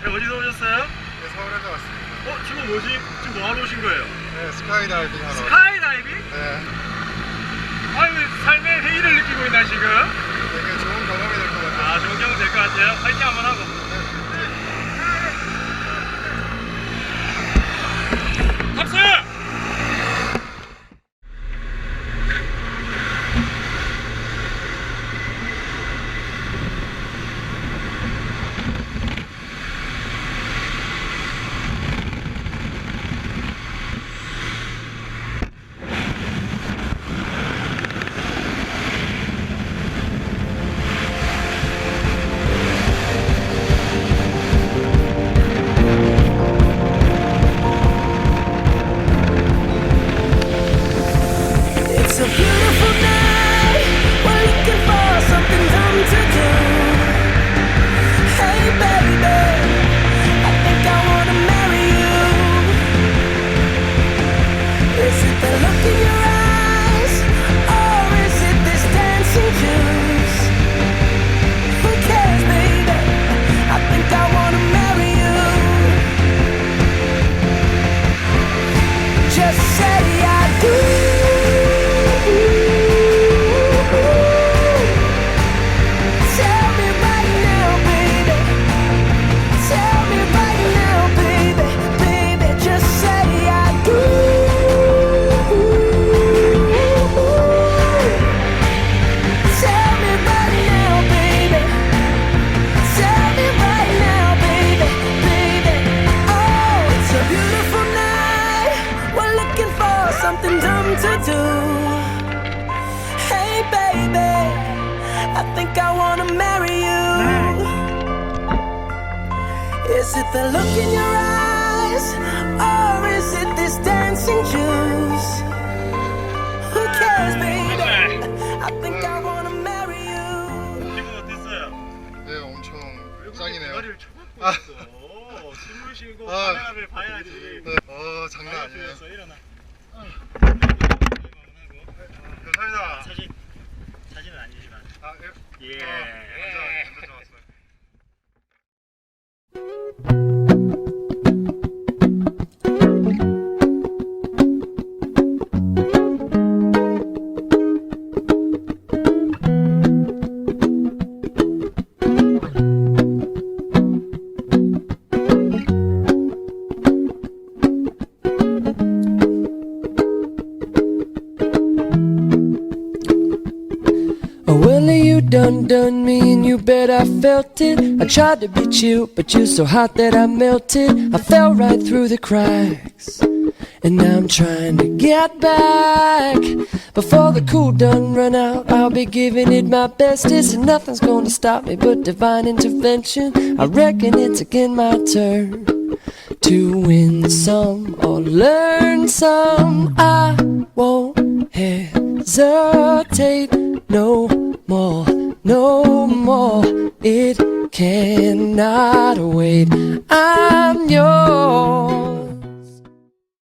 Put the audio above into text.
어디서 오셨어요? 네, 서울에서 왔습니다. 지금 뭐지? 지금 뭐 하러 오신 거예요? 네, 스카이다이빙 하러. 스카이다이빙? 네, 아유, 삶의 회의를 느끼고 있나 지금? 되게 좋은 경험이 될 것 같아요. 아, 좋은 경험 될 것 같아요. 파이팅 한번 하고. 탑승! It's a beautiful night. We're looking for something dumb to do. Hey baby, I think I wanna marry you. Is it the look in your eyes, or is it this dancing juice? Who cares, baby? I think I wanna marry you. Just say I do. Something dumb to do. Hey baby, I think I wanna marry you. Is it the look in your eyes, or is it this dancing juice? Who cares, baby? I think I wanna marry you. 기분 어땠어요? 네, 엄청 짱이네요. 머리를 처음 보였어. 숨을 쉬고 카메라를 봐야지. 네, 장난 아니에요. 일어나. 감사합니다. 사진은 아니지만. 예. 예. 완전 좋았어요. Willie, you done me and you bet I felt it. I tried to beat you, but you're so hot that I melted. I fell right through the cracks, and now I'm trying to get back. Before the cool done run out, I'll be giving it my bestest, and nothing's gonna stop me but divine intervention. I reckon it's again my turn to win some or learn some. I won't hesitate no more, no more. It cannot wait. I'm yours.